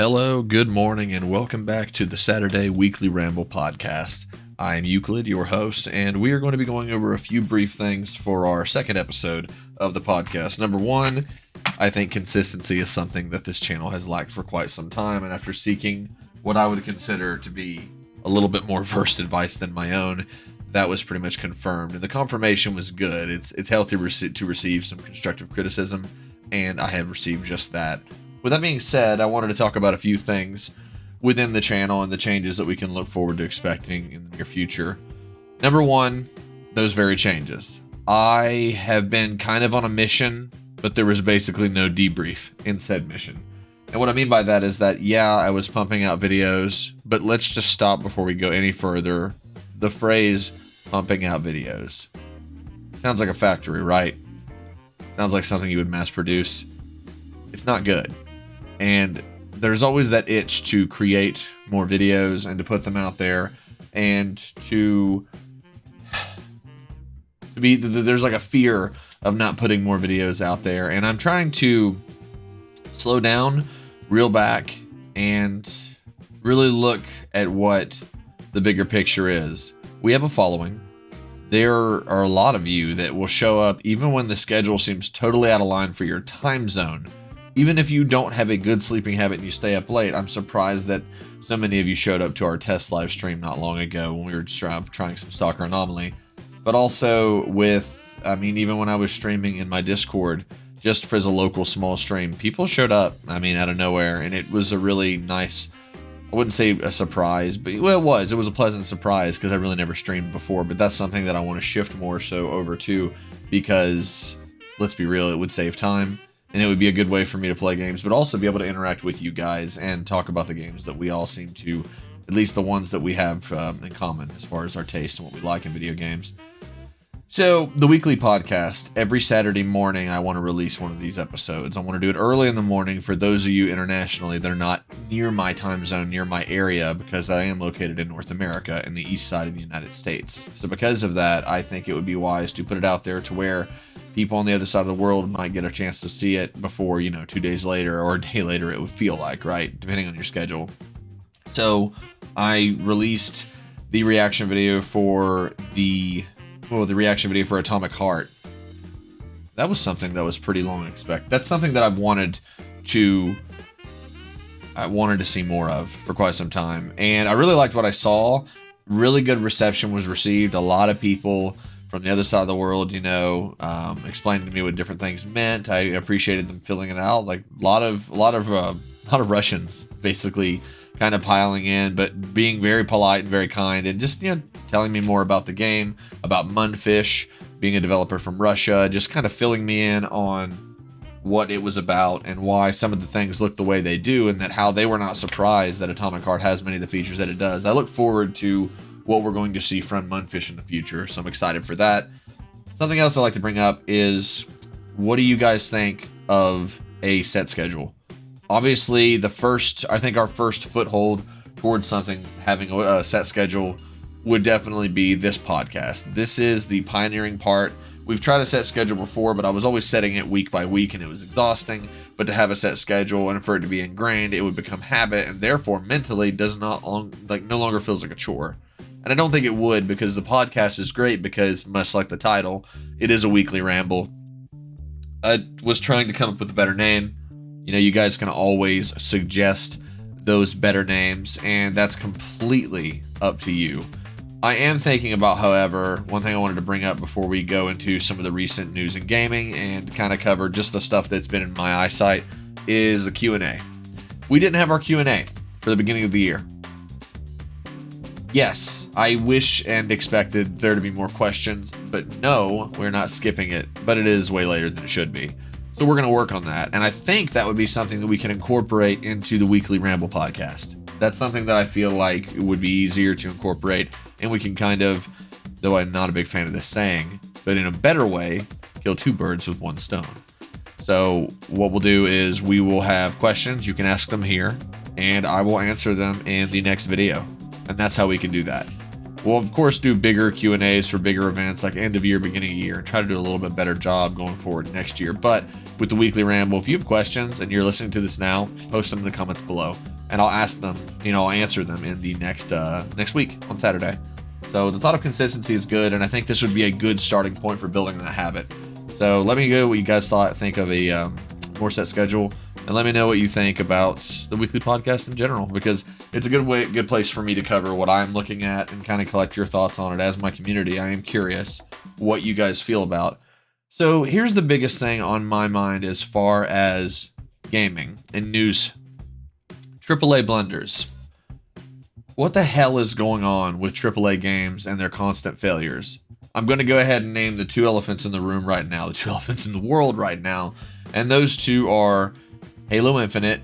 Hello, good morning, and welcome back to the Saturday Weekly Ramble podcast. I am Euclid, your host, and we are going to be going over a few brief things for our second episode of the podcast. Number one, I think consistency is something that this channel has lacked for quite some time, and after seeking what I would consider to be a little bit more versed advice than my own, that was pretty much confirmed, and the confirmation was good. It's healthy to receive some constructive criticism, and I have received just that. With that being said, I wanted to talk about a few things within the channel and the changes that we can look forward to expecting in the near future. Number one, those very changes. I have been kind of on a mission, but there was basically no debrief in said mission. And what I mean by that is that, yeah, I was pumping out videos, but let's just stop before we go any further. The phrase pumping out videos sounds like a factory, right? Sounds like something you would mass produce. It's not good. And there's always that itch to create more videos and to put them out there and to be, there's like a fear of not putting more videos out there. And I'm trying to slow down, reel back, and really look at what the bigger picture is. We have a following. There are a lot of you that will show up even when the schedule seems totally out of line for your time zone. Even if you don't have a good sleeping habit and you stay up late, I'm surprised that so many of you showed up to our test live stream not long ago when we were trying some Stalker Anomaly. But also even when I was streaming in my Discord, just for as a local small stream, people showed up, out of nowhere, and it was a really nice, I wouldn't say a surprise, but well, it was a pleasant surprise because I really never streamed before, but that's something that I want to shift more so over to because, let's be real, it would save time. And it would be a good way for me to play games, but also be able to interact with you guys and talk about the games that we all seem to, at least the ones that we have in common as far as our taste and what we like in video games. So, the weekly podcast, every Saturday morning, I want to release one of these episodes. I want to do it early in the morning for those of you internationally that are not near my time zone, near my area, because I am located in North America, in the east side of the United States. So because of that, I think it would be wise to put it out there to where people on the other side of the world might get a chance to see it before, 2 days later or a day later it would feel like, right? Depending on your schedule. So I released the reaction video for the reaction video for Atomic Heart. That was something that was pretty long expected. That's something that I wanted to see more of for quite some time. And I really liked what I saw. Really good reception was received. A lot of people from the other side of the world, explained to me what different things meant. I appreciated them filling it out. Like a lot of Russians basically kind of piling in, but being very polite and very kind, and just telling me more about the game, about Mundfish, being a developer from Russia, just kind of filling me in on what it was about and why some of the things look the way they do, and that how they were not surprised that Atomic Heart has many of the features that it does. I look forward to what we're going to see from Mundfish in the future, so I'm excited for that. Something else I'd like to bring up is, what do you guys think of a set schedule? Obviously, our first foothold towards something having a set schedule would definitely be this podcast. This is the pioneering part. We've tried a set schedule before, but I was always setting it week by week, and it was exhausting. But to have a set schedule and for it to be ingrained, it would become habit, and therefore mentally no longer feels like a chore. And I don't think it would, because the podcast is great because, much like the title, it is a weekly ramble. I was trying to come up with a better name. You guys can always suggest those better names, and that's completely up to you. I am thinking about, however, one thing I wanted to bring up before we go into some of the recent news in gaming and kind of cover just the stuff that's been in my eyesight is a Q&A. We didn't have our Q&A for the beginning of the year. Yes, I wish and expected there to be more questions, but no, we're not skipping it, but it is way later than it should be. So we're going to work on that, and I think that would be something that we can incorporate into the Weekly Ramble podcast. That's something that I feel like it would be easier to incorporate, and we can kind of, though I'm not a big fan of this saying, but in a better way, kill two birds with one stone. So what we'll do is we will have questions, you can ask them here, and I will answer them in the next video. And that's how we can do that. We'll, of course, do bigger Q&As for bigger events like end of year, beginning of year, and try to do a little bit better job going forward next year. But with the weekly ramble. If you have questions and you're listening to this now, post them in the comments below, and I'll ask them, I'll answer them in the next week on Saturday. So the thought of consistency is good, and I think this would be a good starting point for building that habit. So let me know what you guys think of a more set schedule, and let me know what you think about the weekly podcast in general, because it's a good place for me to cover what I'm looking at and kind of collect your thoughts on it as my community. I am curious what you guys feel about. So here's the biggest thing on my mind as far as gaming and news. AAA blunders. What the hell is going on with AAA games and their constant failures? I'm going to go ahead and name the two elephants in the room right now, the two elephants in the world right now, and those two are Halo Infinite.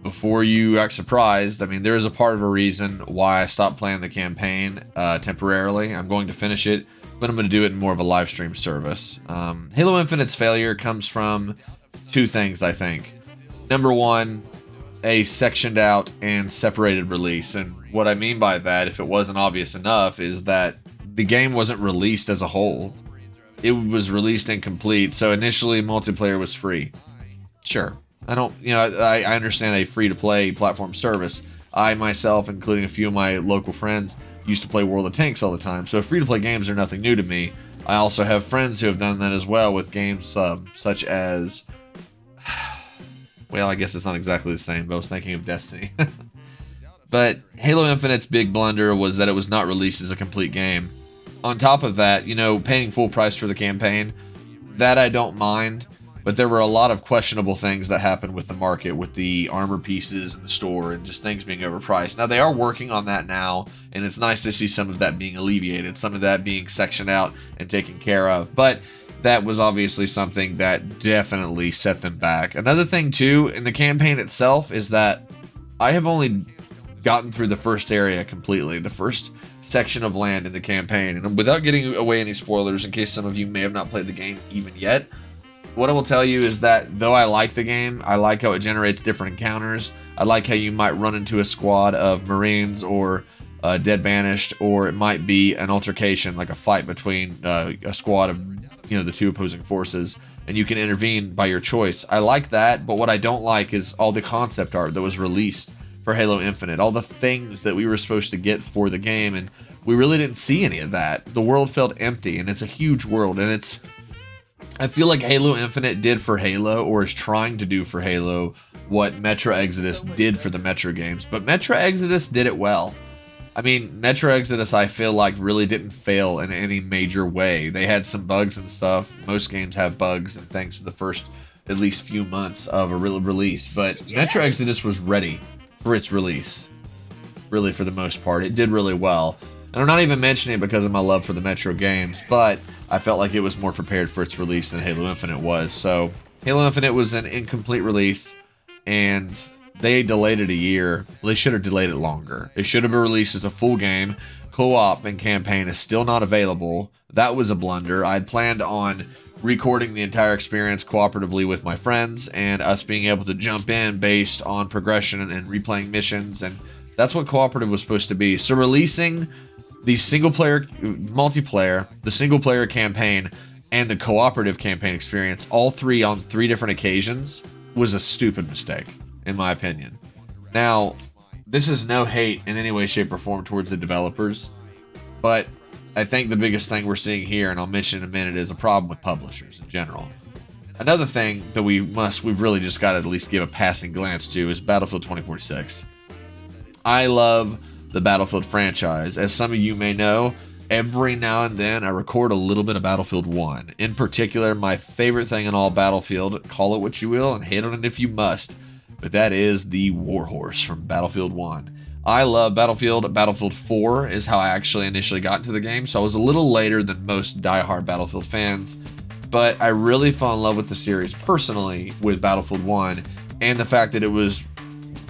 Before you act surprised, there is a part of a reason why I stopped playing the campaign temporarily. I'm going to finish it, but I'm going to do it in more of a live stream service. Halo Infinite's failure comes from two things, I think. Number one, a sectioned out and separated release. And what I mean by that, if it wasn't obvious enough, is that the game wasn't released as a whole. It was released incomplete. So initially multiplayer was free. Sure. I understand a free-to-play platform service. I myself, including a few of my local friends, used to play World of Tanks all the time. So free-to-play games are nothing new to me. I also have friends who have done that as well with games such as... Well, I guess it's not exactly the same, but I was thinking of Destiny. But Halo Infinite's big blunder was that it was not released as a complete game. On top of that, paying full price for the campaign, that I don't mind, but there were a lot of questionable things that happened with the market, with the armor pieces in the store and just things being overpriced. Now, they are working on that now, and it's nice to see some of that being alleviated, some of that being sectioned out and taken care of. But that was obviously something that definitely set them back. Another thing, too, in the campaign itself is that I have only gotten through the first area completely, the first section of land in the campaign. And without getting away any spoilers, in case some of you may have not played the game even yet, what I will tell you is that though I like the game, I like how it generates different encounters. I like how you might run into a squad of Marines or Dead Banished, or it might be an altercation, like a fight between a squad of the two opposing forces, and you can intervene by your choice. I like that, but what I don't like is all the concept art that was released for Halo Infinite, all the things that we were supposed to get for the game, and we really didn't see any of that. The world felt empty, and it's a huge world, and I feel like Halo Infinite did for Halo, or is trying to do for Halo, what Metro Exodus did for the Metro games, but Metro Exodus did it well. Metro Exodus, I feel like, really didn't fail in any major way. They had some bugs and stuff. Most games have bugs and things for the first at least few months of a real release. But Metro Exodus was ready for its release, really, for the most part. It did really well. And I'm not even mentioning it because of my love for the Metro games, but I felt like it was more prepared for its release than Halo Infinite was. So Halo Infinite was an incomplete release, and they delayed it a year. Well, they should have delayed it longer. It should have been released as a full game. Co-op and campaign is still not available. That was a blunder. I had planned on recording the entire experience cooperatively with my friends and us being able to jump in based on progression and replaying missions, and that's what cooperative was supposed to be. So releasing the single-player multiplayer, the single-player campaign, and the cooperative campaign experience, all three on 3 different occasions, was a stupid mistake, in my opinion. Now, this is no hate in any way, shape, or form towards the developers, but I think the biggest thing we're seeing here, and I'll mention in a minute, is a problem with publishers in general. Another thing that we've really just got to at least give a passing glance to is Battlefield 2046. I love the Battlefield franchise. As some of you may know, every now and then I record a little bit of Battlefield 1. In particular, my favorite thing in all Battlefield, call it what you will and hate on it if you must, but that is the Warhorse from Battlefield 1. I love Battlefield. Battlefield 4 is how I actually initially got into the game, so I was a little later than most diehard Battlefield fans, but I really fell in love with the series personally with Battlefield 1, and the fact that it was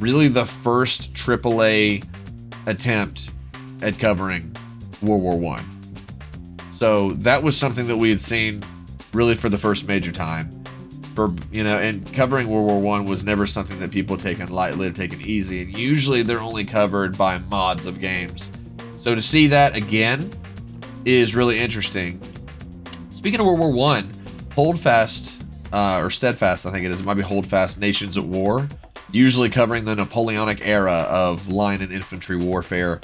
really the first AAA attempt at covering World War I. So that was something that we had seen really for the first major time. And covering World War I was never something that people taken lightly or taken easy, and usually they're only covered by mods of games. So to see that again is really interesting. Speaking of World War I, Holdfast or Steadfast, I think it is. It might be Holdfast Nations at War, usually covering the Napoleonic era of line and infantry warfare.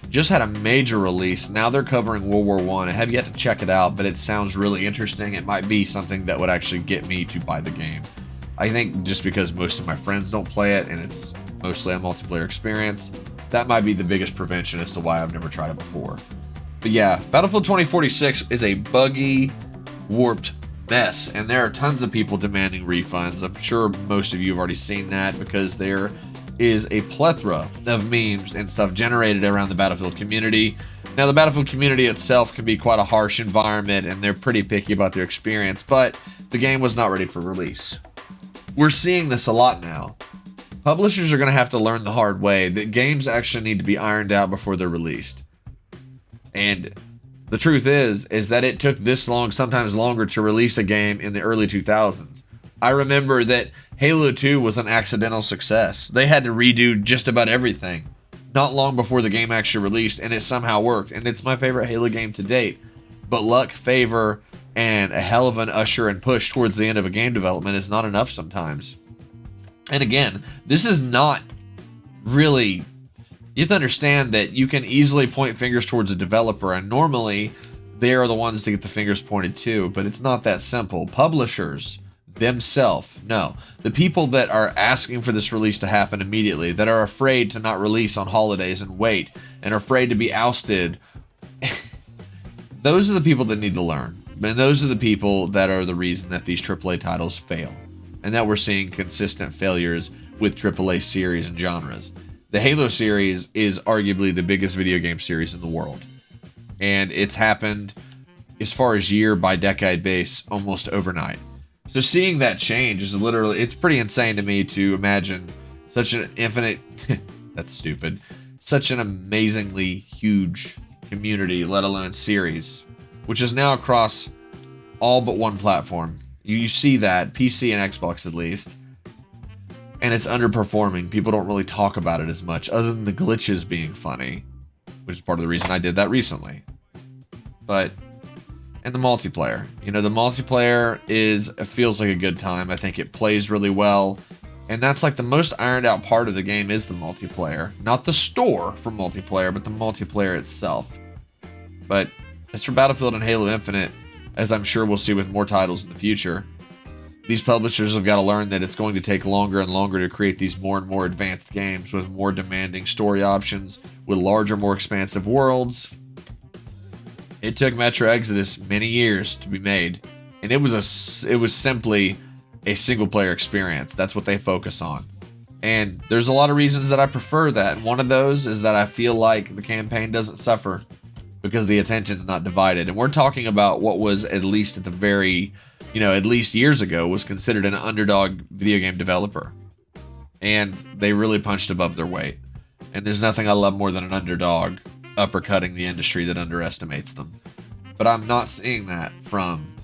Just had a major release. Now they're covering World War I. I have yet to check it out, but it sounds really interesting. It might be something that would actually get me to buy the game. I think just because most of my friends don't play it and it's mostly a multiplayer experience, that might be the biggest prevention as to why I've never tried it before. But yeah, Battlefield 2046 is a buggy, warped mess, and there are tons of people demanding refunds. I'm sure most of you have already seen that because there is a plethora of memes and stuff generated around the Battlefield community. Now, the Battlefield community itself can be quite a harsh environment, and they're pretty picky about their experience, but the game was not ready for release. We're seeing this a lot now. Publishers are going to have to learn the hard way that games actually need to be ironed out before they're released. And the truth is that it took this long, sometimes longer, to release a game in the early 2000s. I remember that Halo 2 was an accidental success. They had to redo just about everything not long before the game actually released, and it somehow worked. And it's my favorite Halo game to date. But luck, favor, and a hell of an usher and push towards the end of a game development is not enough sometimes. And again, this is not really... You have to understand that you can easily point fingers towards a developer, and normally they are the ones to get the fingers pointed to, but it's not that simple. Publishers themselves, no. The people that are asking for this release to happen immediately, that are afraid to not release on holidays and wait, and are afraid to be ousted, those are the people that need to learn. And those are the people that are the reason that these AAA titles fail, and that we're seeing consistent failures with AAA series and genres. The Halo series is arguably the biggest video game series in the world. And it's happened, as far as year by decade base, almost overnight. So seeing that change is literally, it's pretty insane to me to imagine such an infinite, that's stupid, such an amazingly huge community, let alone series, which is now across all but one platform. You see that, PC and Xbox at least. And it's underperforming. People don't really talk about it as much, other than the glitches being funny, which is part of the reason I did that recently. But, and the multiplayer. You know, the multiplayer feels like a good time. I think it plays really well. And that's like the most ironed out part of the game is the multiplayer. Not the store for multiplayer, but the multiplayer itself. But as for Battlefield and Halo Infinite, as I'm sure we'll see with more titles in the future, these publishers have got to learn that it's going to take longer and longer to create these more and more advanced games with more demanding story options, with larger, more expansive worlds. It took Metro Exodus many years to be made, and it was simply a single-player experience. That's what they focus on. And there's a lot of reasons that I prefer that. And one of those is that I feel like the campaign doesn't suffer because the attention's not divided. And we're talking about what was, at least at the very... at least years ago, was considered an underdog video game developer. And they really punched above their weight. And there's nothing I love more than an underdog uppercutting the industry that underestimates them. But I'm not seeing that from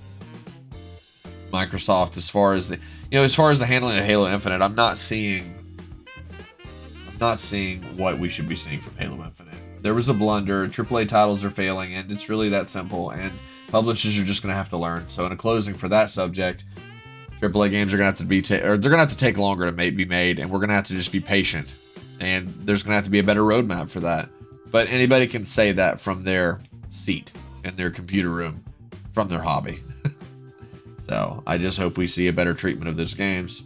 Microsoft as far as the handling of Halo Infinite. I'm not seeing what we should be seeing from Halo Infinite. There was a blunder. AAA titles are failing, and it's really that simple. And publishers are just going to have to learn. So in a closing for that subject, AAA games are going to have to they're going to have to take longer to be made, and we're going to have to just be patient. And there's going to have to be a better roadmap for that. But anybody can say that from their seat in their computer room, from their hobby. So I just hope we see a better treatment of those games.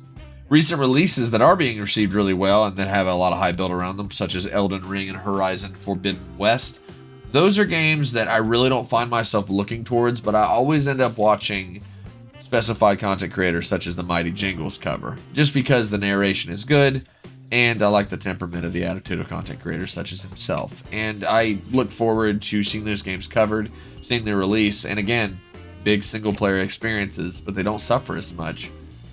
Recent releases that are being received really well and that have a lot of hype built around them, such as Elden Ring and Horizon Forbidden West, those are games that I really don't find myself looking towards, but I always end up watching specified content creators such as the Mighty Jingles cover, just because the narration is good, and I like the temperament of the attitude of content creators such as himself. And I look forward to seeing those games covered, seeing their release, and again, big single-player experiences, but they don't suffer as much.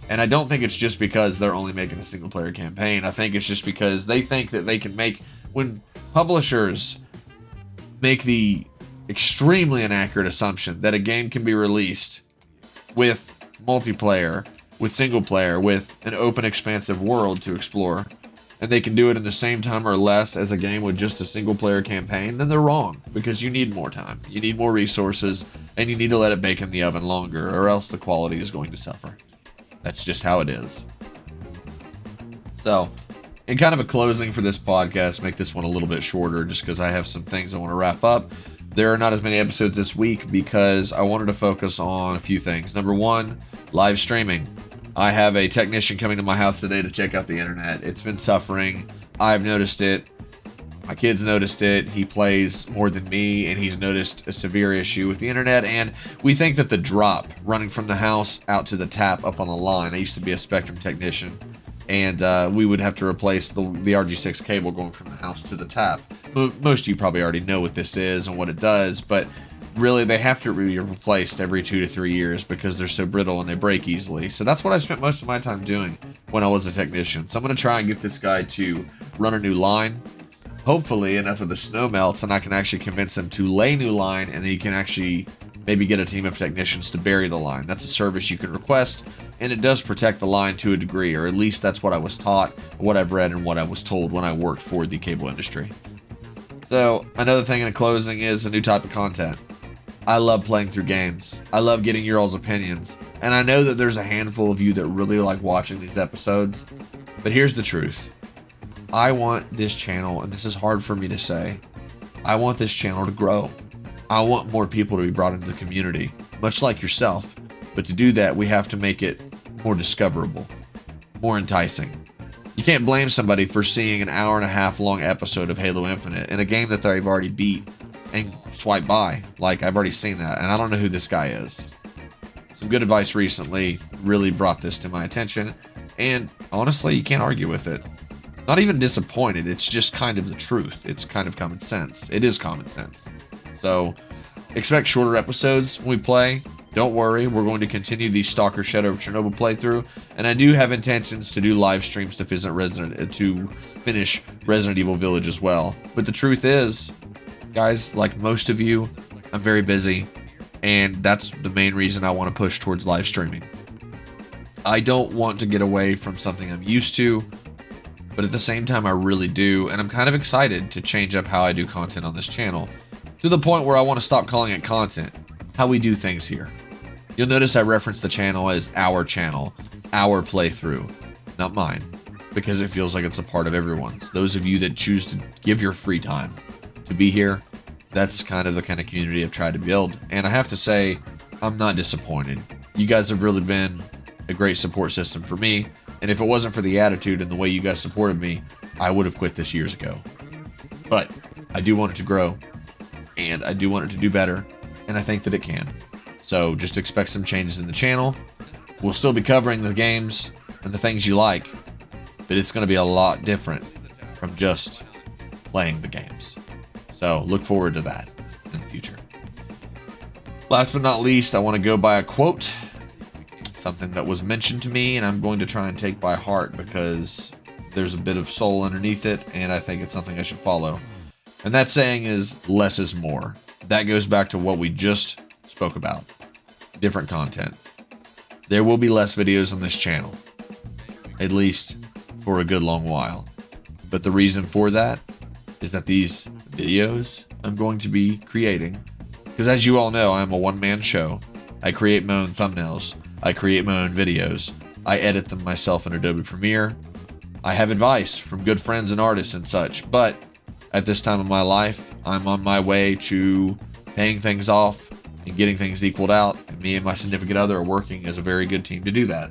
And I don't think it's just because they're only making a single-player campaign. I think it's just because they think that they can make... When publishers make the extremely inaccurate assumption that a game can be released with multiplayer, with single-player, with an open, expansive world to explore, and they can do it in the same time or less as a game with just a single-player campaign, then they're wrong, because you need more time, you need more resources, and you need to let it bake in the oven longer, or else the quality is going to suffer. That's just how it is. So, in kind of a closing for this podcast, make this one a little bit shorter just because I have some things I want to wrap up. There are not as many episodes this week because I wanted to focus on a few things. Number one, live streaming. I have a technician coming to my house today to check out the internet. It's been suffering. I've noticed it. My kid's noticed it. He plays more than me, and he's noticed a severe issue with the internet. And we think that the drop running from the house out to the tap up on the line, I used to be a Spectrum technician, and we would have to replace the RG6 cable going from the house to the tap. Most of you probably already know what this is and what it does, but really they have to be replaced every 2 to 3 years because they're so brittle and they break easily. So that's what I spent most of my time doing when I was a technician. So I'm going to try and get this guy to run a new line. Hopefully enough of the snow melts and I can actually convince him to lay new line, and he can actually maybe get a team of technicians to bury the line. That's a service you can request, and it does protect the line to a degree, or at least that's what I was taught, what I've read, and what I was told when I worked for the cable industry. So another thing in closing is a new type of content. I love playing through games. I love getting your all's opinions, and I know that there's a handful of you that really like watching these episodes, but here's the truth. I want this channel, and this is hard for me to say, I want this channel to grow. I want more people to be brought into the community, much like yourself. But to do that, we have to make it more discoverable, more enticing. You can't blame somebody for seeing an hour-and-a-half long episode of Halo Infinite in a game that they've already beat and swipe by. Like, I've already seen that, and I don't know who this guy is. Some good advice recently really brought this to my attention, and honestly, you can't argue with it. Not even disappointed, it's just kind of the truth. It's kind of common sense. It is common sense. So, expect shorter episodes when we play. Don't worry, we're going to continue the Stalker Shadow of Chernobyl playthrough, and I do have intentions to do live streams to finish Resident Evil Village as well. But the truth is, guys, like most of you, I'm very busy, and that's the main reason I want to push towards live streaming. I don't want to get away from something I'm used to, but at the same time I really do, and I'm kind of excited to change up how I do content on this channel, to the point where I want to stop calling it content, how we do things here. You'll notice I reference the channel as our channel, our playthrough, not mine, because it feels like it's a part of everyone's. Those of you that choose to give your free time to be here, that's kind of the kind of community I've tried to build, and I have to say, I'm not disappointed. You guys have really been a great support system for me, and if it wasn't for the attitude and the way you guys supported me, I would have quit this years ago. But I do want it to grow, and I do want it to do better, and I think that it can. So just expect some changes in the channel. We'll still be covering the games and the things you like, but it's going to be a lot different from just playing the games. So look forward to that in the future. Last but not least, I want to go by a quote, something that was mentioned to me, and I'm going to try and take by heart because there's a bit of soul underneath it, and I think it's something I should follow. And that saying is, less is more. That goes back to what we just spoke about. Different content. There will be less videos on this channel, at least for a good long while. But the reason for that is that these videos I'm going to be creating, because as you all know, I'm a one-man show. I create my own thumbnails. I create my own videos. I edit them myself in Adobe Premiere. I have advice from good friends and artists and such, but at this time of my life, I'm on my way to paying things off and getting things equaled out, and me and my significant other are working as a very good team to do that.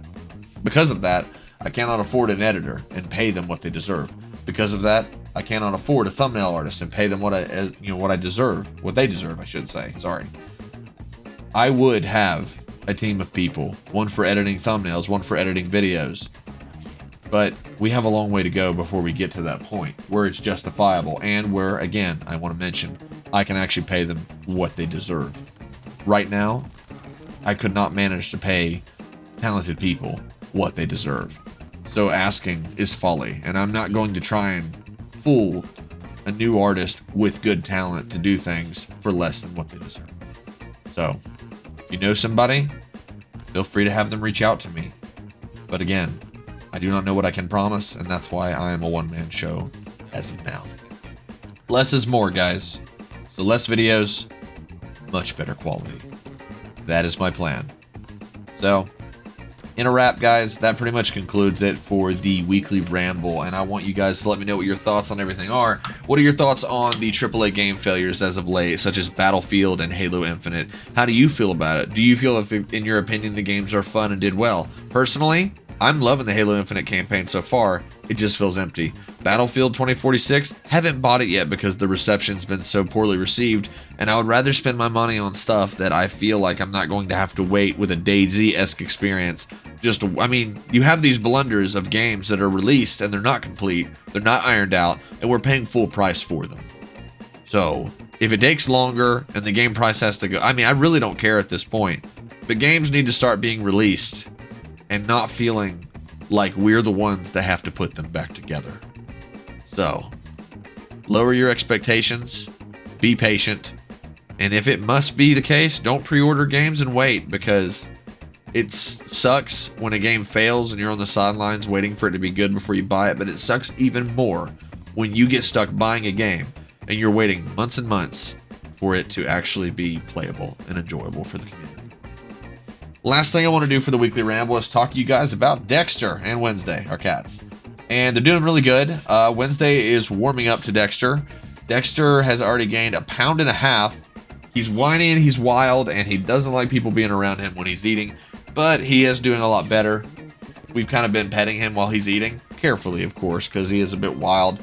Because of that, I cannot afford an editor and pay them what they deserve. Because of that, I cannot afford a thumbnail artist and pay them what they deserve, I should say. Sorry. I would have a team of people, one for editing thumbnails, one for editing videos. But we have a long way to go before we get to that point where it's justifiable and where, again, I want to mention, I can actually pay them what they deserve. Right now, I could not manage to pay talented people what they deserve. So asking is folly, and I'm not going to try and fool a new artist with good talent to do things for less than what they deserve. So, if you know somebody, feel free to have them reach out to me. But again, I do not know what I can promise, and that's why I am a one-man show as of now. Less is more, guys. So less videos, much better quality. That is my plan. So, In a wrap, guys, that pretty much concludes it for the weekly ramble, and I want you guys to let me know what your thoughts on everything are. What are your thoughts on the AAA game failures as of late, such as Battlefield and Halo Infinite? How do you feel about it? Do you feel, if, in your opinion, the games are fun and did well? Personally, I'm loving the Halo Infinite campaign so far. It just feels empty. Battlefield 2046, haven't bought it yet because the reception's been so poorly received, and I would rather spend my money on stuff that I feel like I'm not going to have to wait with a DayZ-esque experience. I mean, you have these blunders of games that are released and they're not complete, they're not ironed out, and we're paying full price for them. So, if it takes longer and the game price has to go, I mean, I really don't care at this point, but games need to start being released and not feeling like we're the ones that have to put them back together. So, lower your expectations, be patient, and if it must be the case, don't pre-order games and wait, because it sucks when a game fails and you're on the sidelines waiting for it to be good before you buy it, but it sucks even more when you get stuck buying a game and you're waiting months and months for it to actually be playable and enjoyable for the community. Last thing I want to do for the weekly ramble is talk to you guys about Dexter and Wednesday, our cats. And they're doing really good. Wednesday is warming up to Dexter. Dexter has already gained 1.5 pounds. He's whiny and he's wild, and he doesn't like people being around him when he's eating, but he is doing a lot better. We've kind of been petting him while he's eating, carefully, of course, because he is a bit wild.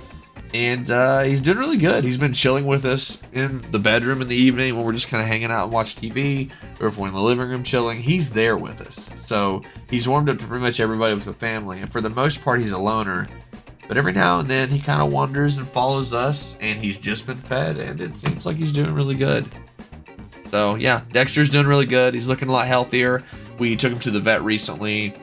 And he's doing really good. He's been chilling with us in the bedroom in the evening when we're just kind of hanging out and watch TV, or if we're in the living room chilling, he's there with us. So he's warmed up to pretty much everybody with the family, and for the most part, he's a loner. But every now and then, he kind of wanders and follows us, and he's just been fed, and it seems like he's doing really good. So yeah, Dexter's doing really good. He's looking a lot healthier. We took him to the vet recently.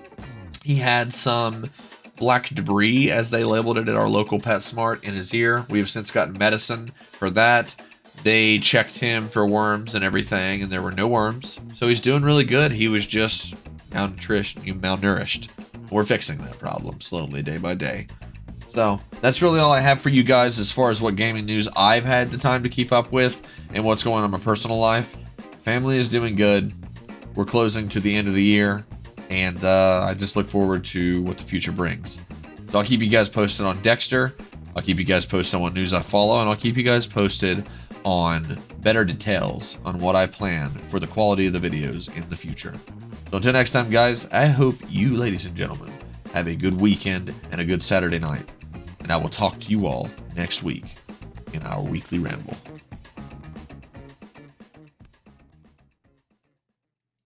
He had some black debris, as they labeled it at our local PetSmart, in his ear. We have since gotten medicine for that. They checked him for worms and everything, and there were no worms. So he's doing really good. He was just malnourished. We're fixing that problem slowly, day by day. So that's really all I have for you guys as far as what gaming news I've had the time to keep up with and what's going on in my personal life. Family is doing good. We're closing to the end of the year, and I just look forward to what the future brings. So I'll keep you guys posted on Dexter. I'll keep you guys posted on what news I follow, and I'll keep you guys posted on better details on what I plan for the quality of the videos in the future. So until next time, guys, I hope you, ladies and gentlemen, have a good weekend and a good Saturday night. And I will talk to you all next week in our weekly ramble.